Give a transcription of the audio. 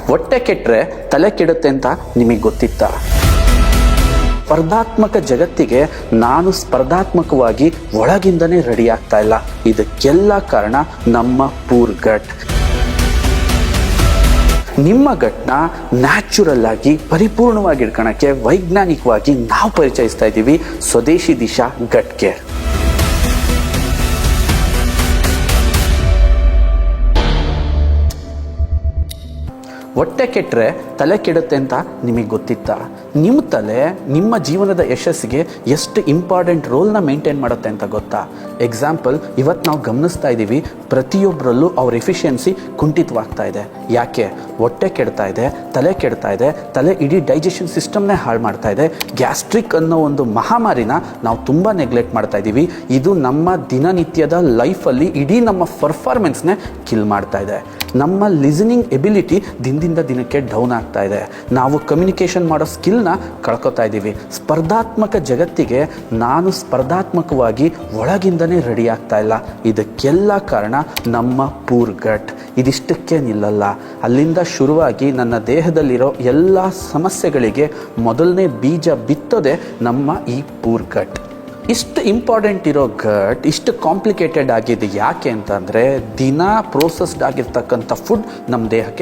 ಹೊಟ್ಟೆ ಕೆಟ್ಟರೆ ತಲೆ ಕೆಡುತ್ತೆ ಅಂತ ನಿಮಗೆ ಗೊತ್ತಿತ್ತಾ? ಸ್ಪರ್ಧಾತ್ಮಕ ಜಗತ್ತಿಗೆ ನಾನು ಸ್ಪರ್ಧಾತ್ಮಕವಾಗಿ ಒಳಗಿಂದನೇ ರೆಡಿ ಆಗ್ತಾ ಇಲ್ಲ. ಇದಕ್ಕೆಲ್ಲ ಕಾರಣ ನಮ್ಮ ಪೂರ್ ಗಟ್. ನಿಮ್ಮ ಗಟ್ನ ನ್ಯಾಚುರಲ್ ಆಗಿ ಪರಿಪೂರ್ಣವಾಗಿ ಇಟ್ಕೊಳಕ್ಕೆ ವೈಜ್ಞಾನಿಕವಾಗಿ ನಾವು ಪರಿಚಯಿಸ್ತಾ ಇದ್ದೀವಿ ಸ್ವದೇಶಿ ದಿಶಾ ಗಟ್ ಕೇರ್. ಹೊಟ್ಟೆ ಕೆಟ್ಟರೆ ತಲೆ ಕೆಡುತ್ತೆ ಅಂತ ನಿಮಗೆ ಗೊತ್ತಿತ್ತಾ? ನಿಮ್ಮ ತಲೆ ನಿಮ್ಮ ಜೀವನದ ಯಶಸ್ಸಿಗೆ ಎಷ್ಟು ಇಂಪಾರ್ಟೆಂಟ್ ರೋಲ್ನ ಮೇಂಟೈನ್ ಮಾಡುತ್ತೆ ಅಂತ ಗೊತ್ತಾ? ಎಕ್ಸಾಂಪಲ್, ಇವತ್ತು ನಾವು ಗಮನಿಸ್ತಾ ಇದ್ದೀವಿ ಪ್ರತಿಯೊಬ್ಬರಲ್ಲೂ ಅವ್ರ ಎಫಿಷಿಯನ್ಸಿ ಕುಂಠಿತವಾಗ್ತಾ ಇದೆ. ಯಾಕೆ? ಹೊಟ್ಟೆ ಕೆಡ್ತಾ ಇದೆ, ತಲೆ ಕೆಡ್ತಾ ಇದೆ, ತಲೆ ಇಡೀ ಡೈಜೆಷನ್ ಸಿಸ್ಟಮ್ನೇ ಹಾಳು ಮಾಡ್ತಾ ಇದೆ. ಗ್ಯಾಸ್ಟ್ರಿಕ್ ಅನ್ನೋ ಒಂದು ಮಹಾಮಾರಿನ ನಾವು ತುಂಬ ನೆಗ್ಲೆಕ್ಟ್ ಮಾಡ್ತಾ ಇದ್ದೀವಿ. ಇದು ನಮ್ಮ ದಿನನಿತ್ಯದ ಲೈಫಲ್ಲಿ ಇಡೀ ನಮ್ಮ ಪರ್ಫಾರ್ಮೆನ್ಸ್ನೇ ಕಿಲ್ ಮಾಡ್ತಾ ಇದೆ. ನಮ್ಮ ಲಿಸನಿಂಗ್ ಎಬಿಲಿಟಿ ದಿನದಿಂದ ದಿನಕ್ಕೆ ಡೌನ್ ಆಗ್ತಾ ಇದೆ. ನಾವು ಕಮ್ಯುನಿಕೇಷನ್ ಮಾಡೋ ಸ್ಕಿಲ್ನ ಕಳ್ಕೊತಾ ಇದ್ದೀವಿ. ಸ್ಪರ್ಧಾತ್ಮಕ ಜಗತ್ತಿಗೆ ನಾನು ಸ್ಪರ್ಧಾತ್ಮಕವಾಗಿ ಒಳಗಿಂದನೇ ರೆಡಿ ಆಗ್ತಾ ಇಲ್ಲ. ಇದಕ್ಕೆಲ್ಲ ಕಾರಣ ನಮ್ಮ ಪೂರ್ ಗಟ್. ಇದಿಷ್ಟಕ್ಕೆ ನಿಲ್ಲಲ್ಲ. ಅಲ್ಲಿಂದ ಶುರುವಾಗಿ ನನ್ನ ದೇಹದಲ್ಲಿರೋ ಎಲ್ಲ ಸಮಸ್ಯೆಗಳಿಗೆ ಮೊದಲನೇ ಬೀಜ ಬಿತ್ತೋದೆ ನಮ್ಮ ಈ ಪೂರ್ ಗಟ್. ಇಷ್ಟು ಇಂಪಾರ್ಟೆಂಟ್ ಇರೋ ಗಟ್ ಇಷ್ಟು ಕಾಂಪ್ಲಿಕೇಟೆಡ್ ಆಗಿದೆ ಯಾಕೆ ಅಂತಂದರೆ ದಿನ ಪ್ರೋಸೆಸ್ಡ್ ಆಗಿರ್ತಕ್ಕಂಥ ಫುಡ್ ನಮ್ಮ ದೇಹಕ್ಕೆ